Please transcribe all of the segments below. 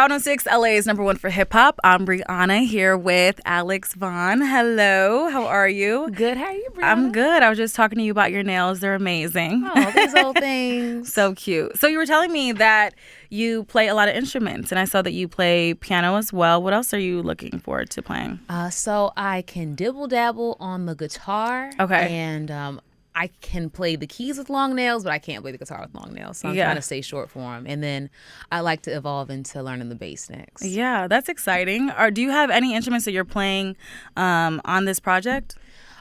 Proud on 6, LA's #1 for hip hop. I'm Brianna here with Alex Vaughn. Hello, how are you? Good, how are you, Brianna? I'm good. I was just talking to you about your nails. They're amazing. Oh, these old things. So cute. So you were telling me that you play a lot of instruments, and I saw that you play piano as well. What else are you looking forward to playing? So I can dibble-dabble on the guitar. Okay. And I can play the keys with long nails, but I can't play the guitar with long nails. So I'm trying to stay short for them. And then I like to evolve into learning the bass next. Yeah, that's exciting. Or do you have any instruments that you're playing on this project?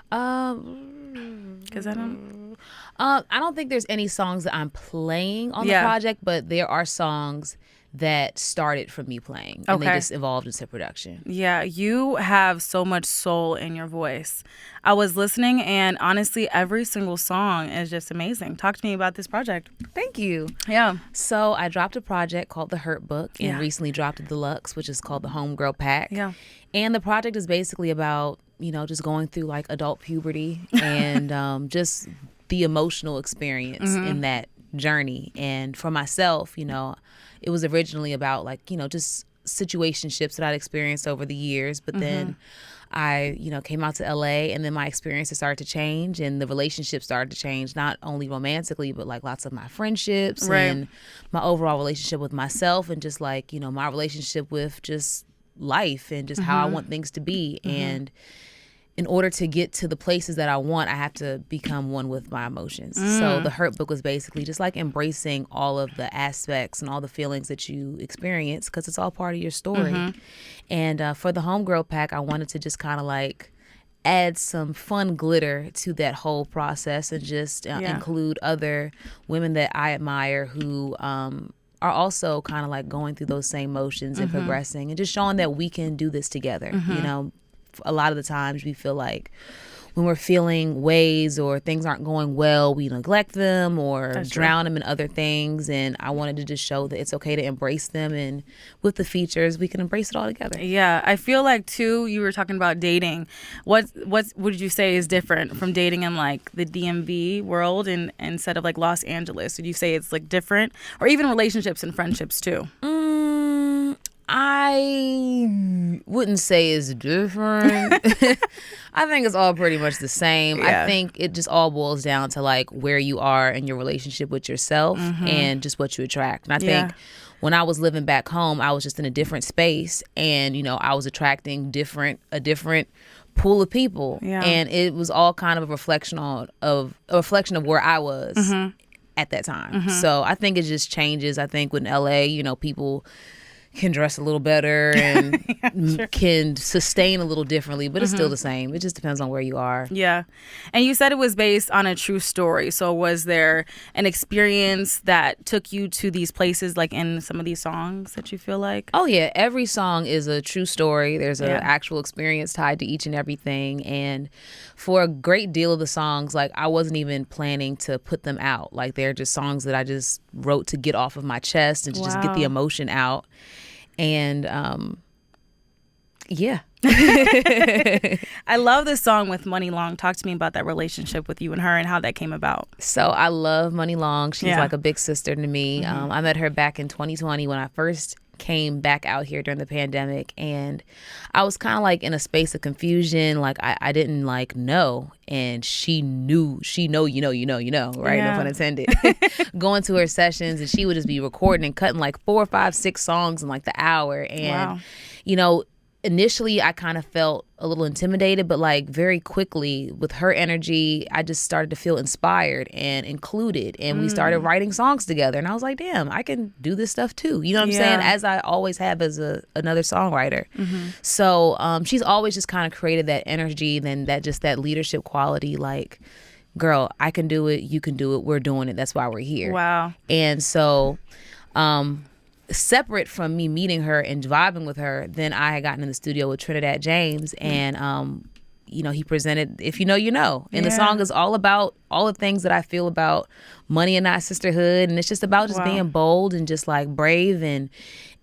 Because I don't think there's any songs that I'm playing on the project, but there are songs that started from me playing and they just evolved into production. Yeah, you have so much soul in your voice. I was listening, and honestly, every single song is just amazing. Talk to me about this project. Thank you. Yeah. So I dropped a project called The Hurt Book and recently dropped a deluxe, which is called the Homegirl Pack. Yeah. And the project is basically about, just going through like adult puberty and just the emotional experience in that journey. And for myself, it was originally about like, just situationships that I'd experienced over the years. But then I, came out to LA, and then my experiences started to change and the relationships started to change, not only romantically, but like lots of my friendships and my overall relationship with myself and just like, my relationship with just life and just how I want things to be. And in order to get to the places that I want, I have to become one with my emotions. So the Hurt Book was basically just like embracing all of the aspects and all the feelings that you experience because it's all part of your story. And for the Homegirl Pack, I wanted to just kind of like add some fun glitter to that whole process and just include other women that I admire who are also kind of like going through those same motions and progressing and just showing that we can do this together, A lot of the times we feel like when we're feeling ways or things aren't going well, we neglect them or drown them in other things. And I wanted to just show that it's okay to embrace them. And with the features, we can embrace it all together. Yeah, I feel like, too, you were talking about dating. What would you say is different from dating in, like, the DMV world and instead of, like, Los Angeles? Would you say it's, like, different? Or even relationships and friendships, too? I wouldn't say it's different. I think it's all pretty much the same. Yeah. I think it just all boils down to like where you are in your relationship with yourself and just what you attract. And I think when I was living back home, I was just in a different space and, I was attracting a different pool of people. Yeah. And it was all kind of a reflection of where I was at that time. So I think it just changes. I think with LA, people can dress a little better and can sustain a little differently, but it's still the same. It just depends on where you are. Yeah. And you said it was based on a true story. So was there an experience that took you to these places, like in some of these songs that you feel like? Oh, yeah. Every song is a true story. There's an actual experience tied to each and everything. And for a great deal of the songs, like I wasn't even planning to put them out. Like they're just songs that I just wrote to get off of my chest and to just get the emotion out. And I love this song with Money Long. Talk to me about that relationship with you and her and how that came about. So I love Money Long. She's like a big sister to me. I met her back in 2020 when I first came back out here during the pandemic, and I was kind of like in a space of confusion. Like I didn't like know, and she knew, right? No pun intended. Going to her sessions, and she would just be recording and cutting like 4, 5, 6 songs in like the hour. And initially I kind of felt a little intimidated, but like very quickly with her energy, I just started to feel inspired and included. And we started writing songs together. And I was like, damn, I can do this stuff too. You know what I'm saying? As I always have as another songwriter. So she's always just kind of created that energy, then that leadership quality, like, girl, I can do it. You can do it. We're doing it. That's why we're here. Wow. And so separate from me meeting her and vibing with her, then I had gotten in the studio with Trinidad James, and he presented If You Know, You Know. And the song is all about all the things that I feel about money and not sisterhood. And it's just about just being bold and just like brave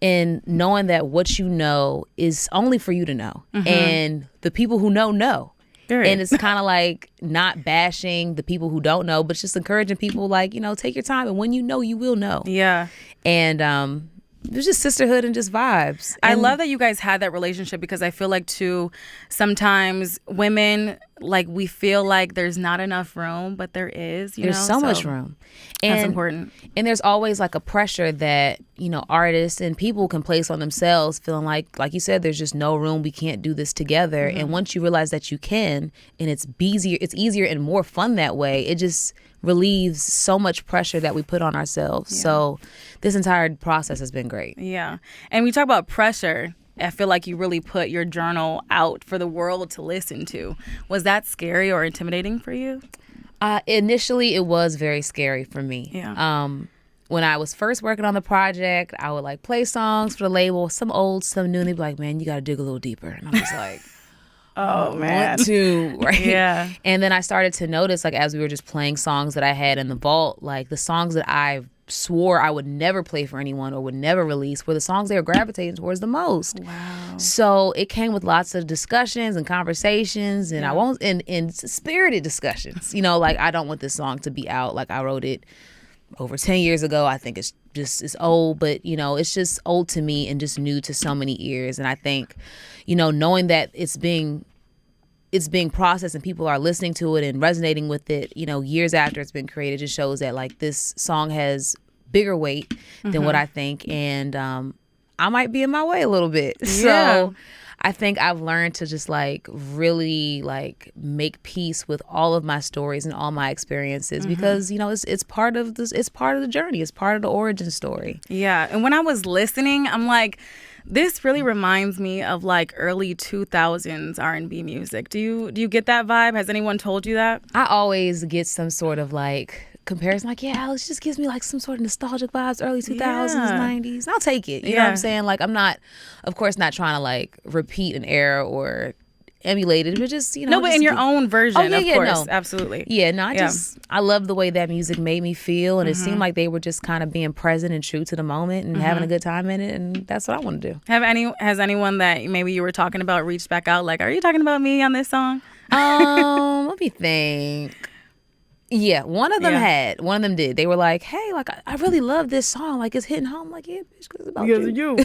and knowing that what you know is only for you to know. And the people who know. Period. And it's kind of like not bashing the people who don't know, but just encouraging people like, take your time. And when you know, you will know. Yeah. And it was just sisterhood and just vibes. I love that you guys had that relationship, because I feel like too, sometimes women, like, we feel like there's not enough room, but there is. There's so much room. That's important. And there's always like a pressure that, artists and people can place on themselves, feeling like you said, there's just no room. We can't do this together. And once you realize that you can, and it's easier and more fun that way, it just relieves so much pressure that we put on ourselves. Yeah. So this entire process has been great. Yeah. And we talk about pressure. I feel like you really put your journal out for the world to listen to. Was that scary or intimidating for you? Initially, it was very scary for me. Yeah. When I was first working on the project, I would like play songs for the label, some old, some new, and they'd be like, man, you got to dig a little deeper. And I'm just like, oh, man. Want to, right? Yeah. And then I started to notice, like, as we were just playing songs that I had in the vault, like the songs that I swore I would never play for anyone or would never release were the songs they were gravitating towards the most. Wow. So it came with lots of discussions and conversations, and and spirited discussions. Like, I don't want this song to be out. Like, I wrote it over 10 years ago. I think it's old, but it's just old to me and just new to so many ears. And I think, knowing that it's being processed and people are listening to it and resonating with it, years after it's been created, just shows that like this song has bigger weight than what I think. And I might be in my way a little bit. Yeah. So I think I've learned to just like really like make peace with all of my stories and all my experiences, because it's part of this. It's part of the journey. It's part of the origin story. Yeah. And when I was listening, I'm like, this really reminds me of like early 2000s R&B music. Do you get that vibe? Has anyone told you that? I always get some sort of like comparison, like, yeah, Alex just gives me like some sort of nostalgic vibes, early 2000s, 90s. I'll take it. You know what I'm saying? Like, I'm not, of course, not trying to like repeat an era or emulate it, but just, No, but just in your own version, of course. No. Absolutely. Yeah, no, I love the way that music made me feel, and it seemed like they were just kind of being present and true to the moment and having a good time in it, and that's what I want to do. Has anyone that maybe you were talking about reached back out, like, are you talking about me on this song? Let me think. Yeah, one of them did. They were like, hey, like, I really love this song. Like, it's hitting home. Like, yeah, bitch, because it's about you.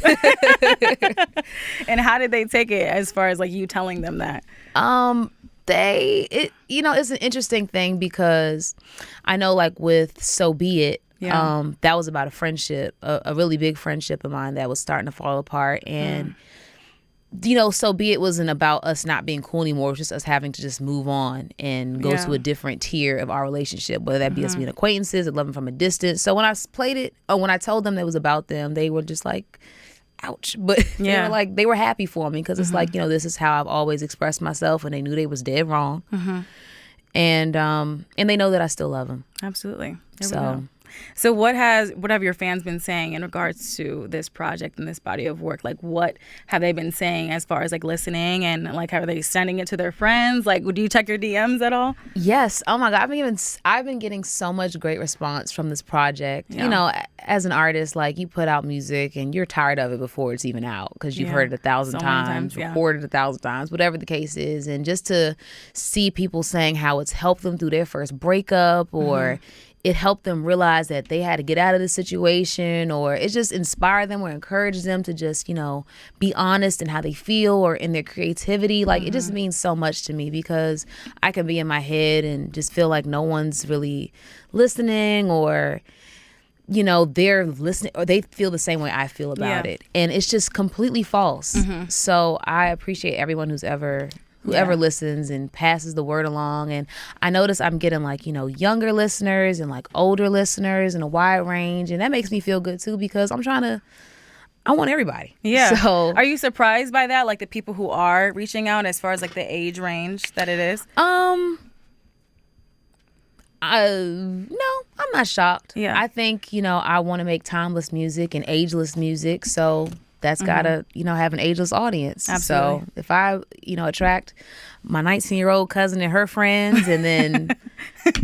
And how did they take it as far as, like, you telling them that? It's an interesting thing, because I know, like, with So Be It, that was about a friendship, a really big friendship of mine that was starting to fall apart. And So Be It wasn't about us not being cool anymore. It was just us having to just move on and go to a different tier of our relationship, whether that be us being acquaintances or loving from a distance. So when I played it, or when I told them that it was about them, they were just like, ouch. But they were happy for me, because it's like, this is how I've always expressed myself, and they knew they was dead wrong. And they know that I still love them. Absolutely. So what have your fans been saying in regards to this project and this body of work? Like, what have they been saying as far as like listening, and like, how are they sending it to their friends? Like, do you check your DMs at all? Yes. Oh my God. I've been getting so much great response from this project. Yeah. As an artist, like, you put out music and you're tired of it before it's even out, because you've heard it 1,000 times, recorded 1,000 times, whatever the case is. And just to see people saying how it's helped them through their first breakup, or it helped them realize that they had to get out of the situation, or it just inspired them or encouraged them to just, be honest in how they feel or in their creativity. Like, it just means so much to me, because I can be in my head and just feel like no one's really listening, or, they're listening, or they feel the same way I feel about it. And it's just completely false. So I appreciate everyone whoever listens and passes the word along. And I notice I'm getting like, younger listeners and like older listeners and a wide range. And that makes me feel good too, because I want everybody. Yeah. So are you surprised by that? Like, the people who are reaching out, as far as like the age range that it is? No, I'm not shocked. Yeah. I think, I want to make timeless music and ageless music. So that's gotta, have an ageless audience. Absolutely. So if I, attract my 19-year-old cousin and her friends, and then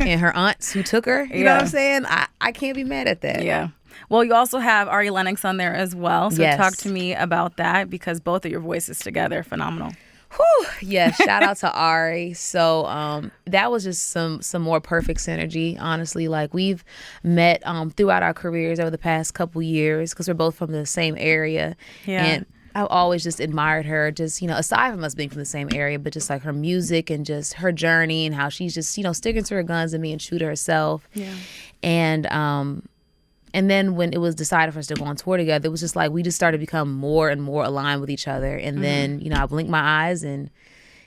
and her aunts who took her, you know what I'm saying? I can't be mad at that. Yeah. Well, you also have Ari Lennox on there as well. So talk to me about that, because both of your voices together, phenomenal. Whew, yeah, shout out to Ari. So that was just some more perfect synergy, honestly. Like we've met throughout our careers over the past couple years because we're both from the same area. Yeah. And I've always just admired her, just, aside from us being from the same area, but just like her music and just her journey and how she's just, sticking to her guns and being true to herself. Yeah. And then when it was decided for us to go on tour together, it was just like we just started to become more and more aligned with each other. And then, I blinked my eyes and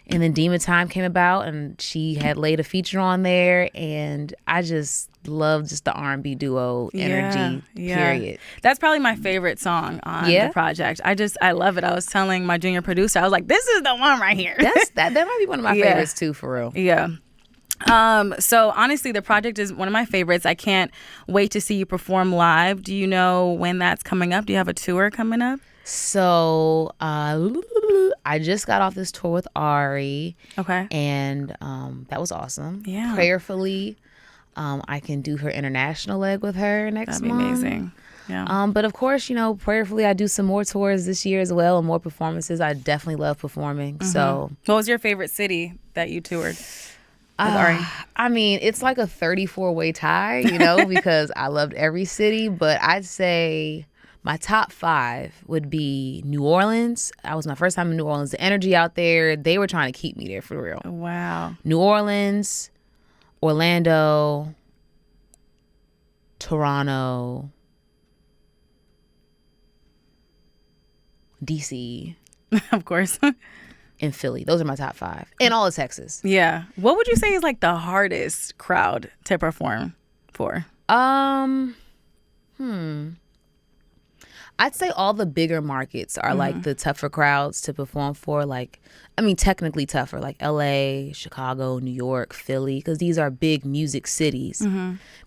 then Demon Time came about and she had laid a feature on there. And I just love just the R&B duo energy, period. That's probably my favorite song on the project. I love it. I was telling my junior producer, I was like, this is the one right here. That might be one of my favorites too, for real. Yeah. So honestly, the project is one of my favorites. I can't wait to see you perform live. Do you know when that's coming up? Do you have a tour coming up? So I just got off this tour with Ari. Okay. And that was awesome. Yeah. Prayerfully, I can do her international leg with her next month. That'd be amazing. Yeah. But of course, prayerfully, I do some more tours this year as well and more performances. I definitely love performing. Mm-hmm. So, what was your favorite city that you toured? I mean, it's like a 34-way tie, because I loved every city, but I'd say my top 5 would be New Orleans. That was my first time in New Orleans. The energy out there, they were trying to keep me there for real. Wow. New Orleans, Orlando, Toronto, DC. Of course. And Philly. Those are my top 5. And all of Texas. Yeah. What would you say is like the hardest crowd to perform for? I'd say all the bigger markets are like the tougher crowds to perform for. Technically tougher, like LA, Chicago, New York, Philly, because these are big music cities,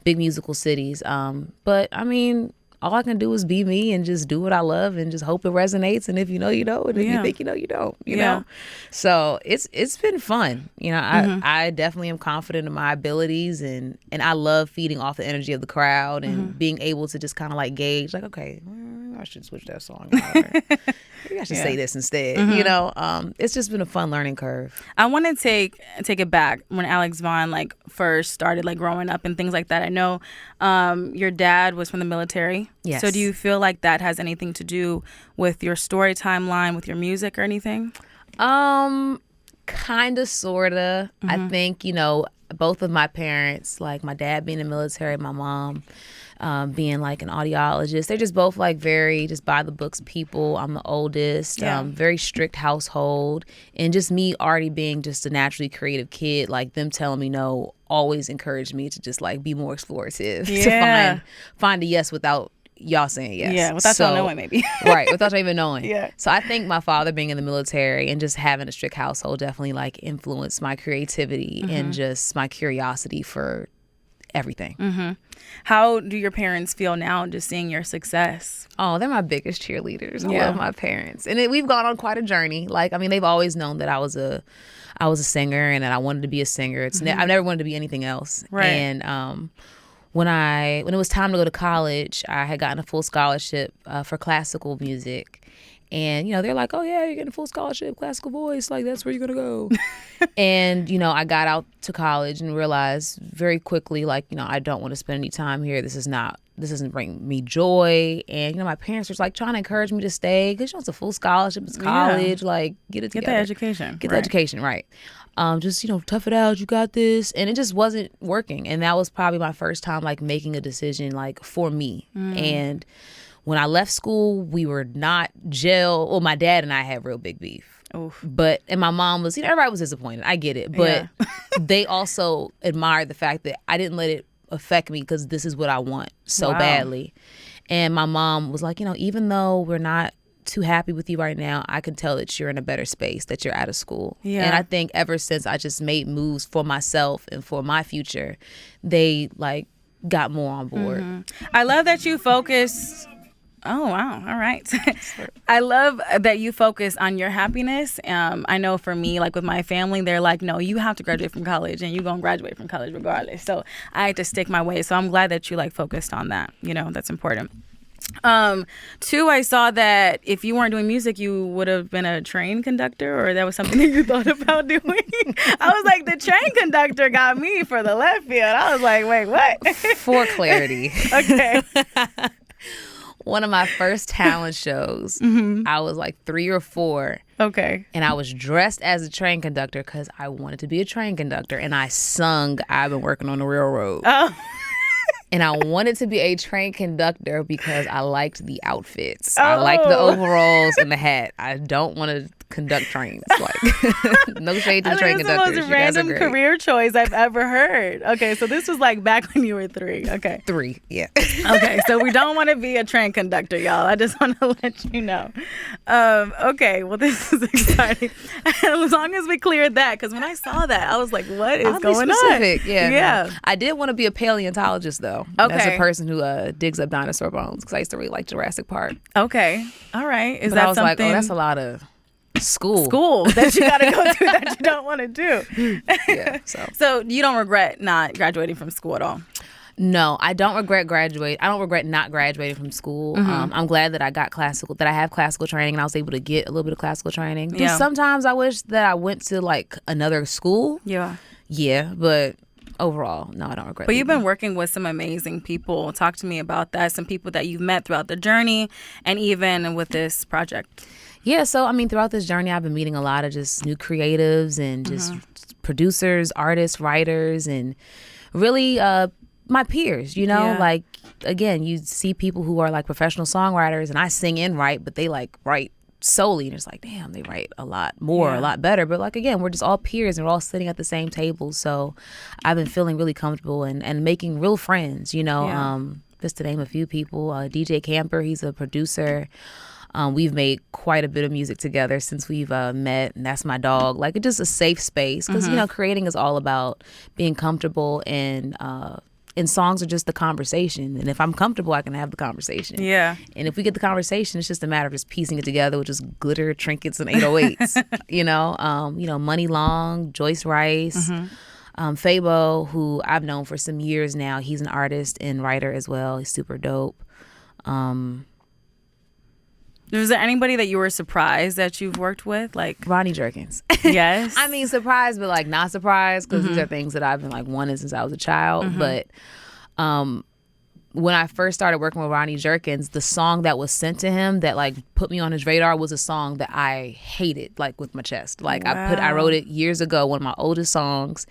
big musical cities. But I mean, all I can do is be me and just do what I love and just hope it resonates. And if you know, you know. And if you think you know, you don't. You know. So it's been fun. I definitely am confident in my abilities and I love feeding off the energy of the crowd and being able to just kind of like gauge, like, okay, I should switch that song. Maybe I should say this instead. It's just been a fun learning curve. I want to take it back when Alex Vaughn first started growing up and things like that. I know your dad was from the military. Yes. So do you feel like that has anything to do with your story timeline, with your music or anything? Kind of, sort of. I think, both of my parents, like my dad being in the military, my mom being like an audiologist, they're just both very just by the books people. I'm the oldest, very strict household. And just me already being just a naturally creative kid, like them telling me no always encouraged me to just be more explorative, to find a yes without y'all saying yes. Yeah, without y'all knowing maybe. Right, without y'all even knowing. Yeah. So I think my father being in the military and just having a strict household definitely influenced my creativity and just my curiosity for everything. How do your parents feel now just seeing your success? Oh, they're my biggest cheerleaders. I love my parents. And we've gone on quite a journey. They've always known that I was a singer and that I wanted to be a singer. I've never wanted to be anything else. Right. And when it was time to go to college, I had gotten a full scholarship for classical music. And, they're like, oh, yeah, you're getting a full scholarship, classical voice. That's where you're going to go. And, I got out to college and realized very quickly, I don't want to spend any time here. This doesn't bring me joy. And, my parents were trying to encourage me to stay because, it's a full scholarship. It's college. Get it together. Get the education. Get the education, right. Just, tough it out. You got this. And it just wasn't working. And that was probably my first time, making a decision, for me. And when I left school, we were not gel. Well, my dad and I had real big beef. Oof. And my mom was, everybody was disappointed. I get it. But they also admired the fact that I didn't let it affect me because this is what I want so badly. And my mom was like, even though we're not too happy with you right now, I can tell that you're in a better space, that you're out of school. Yeah. And I think ever since I just made moves for myself and for my future, they got more on board. I love that you focused. Oh, wow. All right. I love that you focus on your happiness. I know for me, with my family, they're like, no, you have to graduate from college and you're going to graduate from college regardless. So I had to stick my way. So I'm glad that you focused on that. That's important. Two, I saw that if you weren't doing music, you would have been a train conductor, or that was something that you thought about doing. I was like, the train conductor got me for the left field. I was like, wait, what? For clarity. Okay. One of my first talent shows, I was like 3 or 4. Okay. And I was dressed as a train conductor because I wanted to be a train conductor. And I sung I've Been Working on the Railroad. Oh. And I wanted to be a train conductor because I liked the outfits. I liked the overalls and the hat. I don't want to conduct trains. Like, no shade to the train conductors. It's the most random career choice I've ever heard. Okay, so this was like back when you were 3. Okay. 3, yeah. Okay, so we don't want to be a train conductor, y'all. I just want to let you know. Okay, well, this is exciting. As long as we cleared that, because when I saw that, I was like, what is going on? Yeah. No. I did want to be a paleontologist, though. Okay. As a person who digs up dinosaur bones, because I used to really like Jurassic Park. Okay, all right. But I was like, oh, that's a lot of school that you got to go through that you don't want to do. Yeah. So you don't regret not graduating from school at all? No, I don't regret graduating. I don't regret not graduating from school. I'm glad that I have classical training and I was able to get a little bit of classical training. Just sometimes I wish that I went to like another school. Yeah, but overall, no, I don't regret. But you've been working with some amazing people. Talk to me about that. Some people that you've met throughout the journey and even with this project. Yeah, so I mean, throughout this journey, I've been meeting a lot of just new creatives and just producers, artists, writers, and really my peers, you know? Like, again, you see people who are like professional songwriters, and I sing and write, but they like write solely, and it's like, damn, they write a lot more, a lot better. But like, again, we're just all peers and we're all sitting at the same table. So I've been feeling really comfortable and making real friends, you know? Just to name a few people, DJ Camper, he's a producer. We've made quite a bit of music together since we've met, and that's my dog. Like, it's just a safe space because, you know, creating is all about being comfortable, and songs are just the conversation. And if I'm comfortable, I can have the conversation. Yeah. And if we get the conversation, it's just a matter of just piecing it together with just glitter, trinkets, and 808s. You know, Money Long, Joyce Rice, Fabo, who I've known for some years now. He's an artist and writer as well. He's super dope. Was there anybody that you were surprised that you've worked with? Like Ronnie Jerkins. Yes. I mean, surprised, but like not surprised, because these are things that I've been like wanting since I was a child. But when I first started working with Ronnie Jerkins, the song that was sent to him that like put me on his radar was a song that I hated, like with my chest. Like I wrote it years ago, one of my oldest songs,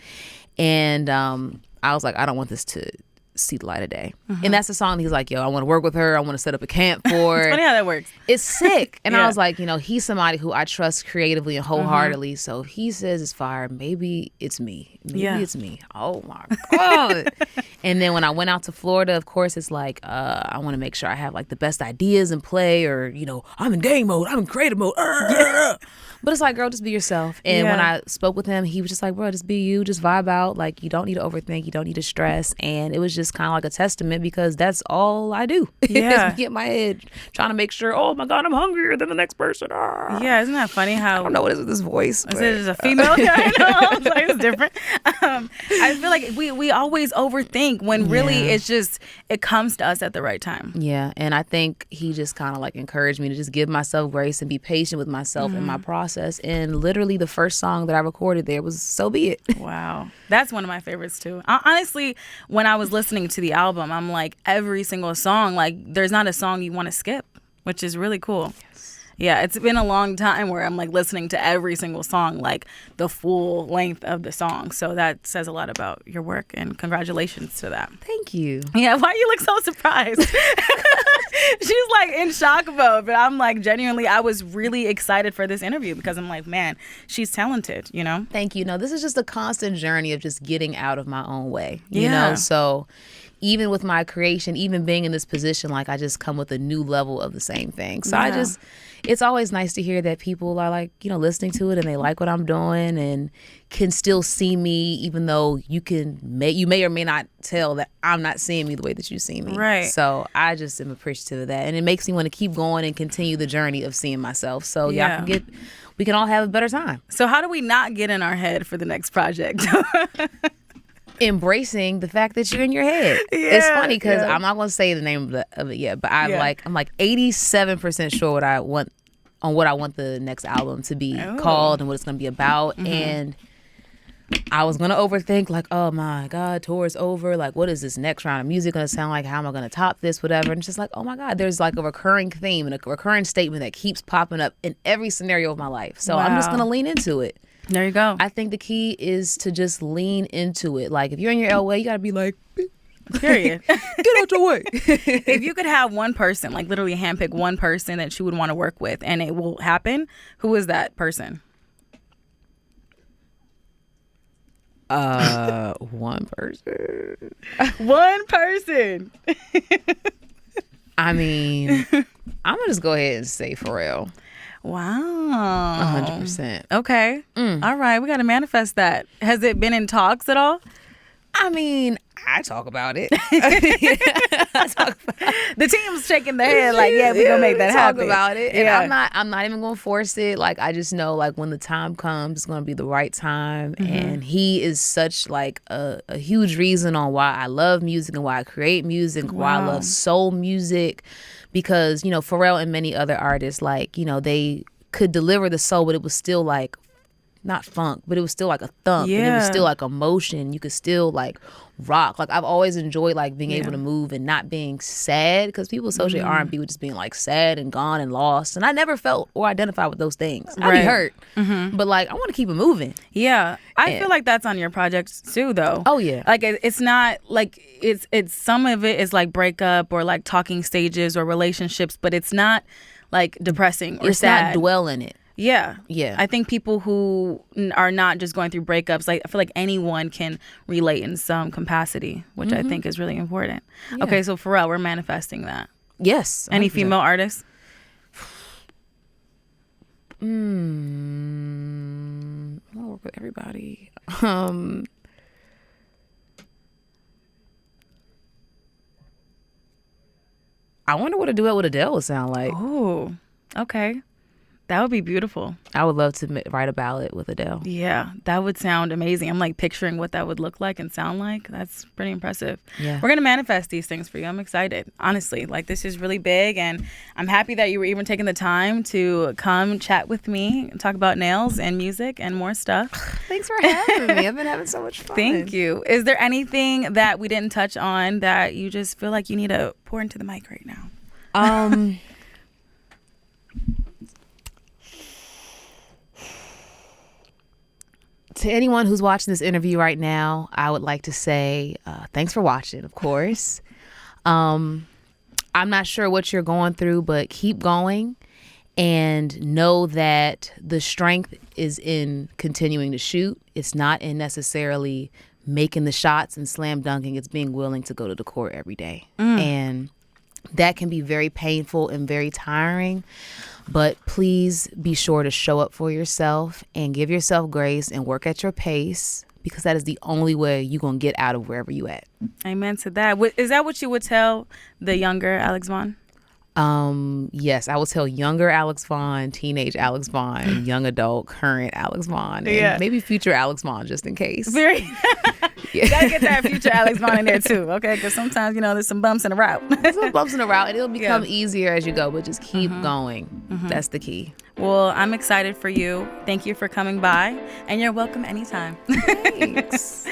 and I was like, I don't want this to see the light of day. And that's the song he's like, yo, I want to work with her, I want to set up a camp for. It's funny how that works. It's sick. And I was like, you know, he's somebody who I trust creatively and wholeheartedly. So if he says it's fire, maybe it's me. Maybe it's me. Oh my God. And then when I went out to Florida, of course, it's like, I want to make sure I have like the best ideas in play, or, you know, I'm in game mode, I'm in creative mode. But it's like, girl, just be yourself. And when I spoke with him, he was just like, bro, just be you, just vibe out. Like, you don't need to overthink, you don't need to stress. And it was just kind of like a testament, because that's all I do. Is get my head trying to make sure, oh my God, I'm hungrier than the next person. Yeah, isn't that funny how... I don't know what it is with this voice. Is it a female? I know. It's like, it's different. I feel like we always overthink when really it's just, it comes to us at the right time. Yeah, and I think he just kind of like encouraged me to just give myself grace and be patient with myself in my process. And literally the first song that I recorded there was So Be It. Wow. That's one of my favorites too. Honestly, when I was listening to the album, I'm like, every single song, like there's not a song you want to skip, which is really cool. Yes. Yeah, it's been a long time where I'm like listening to every single song, like the full length of the song. So that says a lot about your work, and congratulations to that. Thank you. Yeah, why you look so surprised? She's like in shock mode, but I'm like, genuinely, I was really excited for this interview because I'm like, man, she's talented, you know? Thank you. No, this is just a constant journey of just getting out of my own way, you know? So even with my creation, even being in this position, like I just come with a new level of the same thing. So it's always nice to hear that people are like, you know, listening to it and they like what I'm doing and can still see me, even though you may or may not tell that I'm not seeing me the way that you see me. Right. So I just am appreciative of that. And it makes me want to keep going and continue the journey of seeing myself. So we can all have a better time. So how do we not get in our head for the next project? embracing the fact that you're in your head. It's funny because I'm not going to say the name of it yet, but I'm like 87% sure what I want the next album to be called and what it's going to be about. And I was going to overthink, like, oh my God, tour is over. Like, what is this next round of music going to sound like? How am I going to top this? Whatever. And it's just like, oh my God, there's like a recurring theme and a recurring statement that keeps popping up in every scenario of my life. So I'm just going to lean into it. There you go. I think the key is to just lean into it. Like, if you're in your LA, you got to be like, period. Get out your way. If you could have one person, like literally handpick one person that you would want to work with and it will happen, who is that person? One person. One person. I mean, I'm gonna just go ahead and say Pharrell. Wow. 100%. Okay. All right. We got to manifest that. Has it been in talks at all? I mean, I talk about it. The team's shaking their head like, yeah, we're going to make that happen. Talk about it. And I'm not even going to force it. Like, I just know, like, when the time comes, it's going to be the right time. And he is such, like, a huge reason on why I love music and why I create music, why I love soul music. Because, you know, Pharrell and many other artists, like, you know, they could deliver the soul, but it was still, like, not funk, but it was still like a thump. And it was still like emotion. You could still like rock. Like I've always enjoyed like being able to move and not being sad, because people associate R&B with just being like sad and gone and lost. And I never felt or identified with those things. I'd be hurt. But like I want to keep it moving. Yeah. I feel like that's on your projects too though. Oh yeah. Like it's not like it's some of it is like breakup or like talking stages or relationships, but it's not like depressing or sad. It's not dwell in it. Yeah. Yeah. I think people who are not just going through breakups, like I feel like anyone can relate in some capacity, which I think is really important. Yeah. Okay, so Pharrell, we're manifesting that. Yes. 100%. Any female artists? I want to work with everybody. I wonder what a duet with Adele would sound like. Oh, okay. That would be beautiful. I would love to write a ballad with Adele. Yeah, that would sound amazing. I'm like picturing what that would look like and sound like. That's pretty impressive. Yeah. We're going to manifest these things for you. I'm excited. Honestly, like this is really big, and I'm happy that you were even taking the time to come chat with me and talk about nails and music and more stuff. Thanks for having me. I've been having so much fun. Thank you. Is there anything that we didn't touch on that you just feel like you need to pour into the mic right now? To anyone who's watching this interview right now, I would like to say thanks for watching, of course. I'm not sure what you're going through, but keep going and know that the strength is in continuing to shoot. It's not in necessarily making the shots and slam dunking. It's being willing to go to the court every day. And that can be very painful and very tiring. But please be sure to show up for yourself and give yourself grace and work at your pace, because that is the only way you're going to get out of wherever you at. Amen to that. Is that what you would tell the younger Alex Vaughn? Yes, I will tell younger Alex Vaughn, teenage Alex Vaughn, young adult, current Alex Vaughn, and maybe future Alex Vaughn, just in case. Gotta get that future Alex Vaughn in there too, okay? Because sometimes, you know, there's some bumps in the route. Some bumps in the route, and it'll become easier as you go, but just keep going. That's the key. Well, I'm excited for you. Thank you for coming by, and you're welcome anytime. Thanks.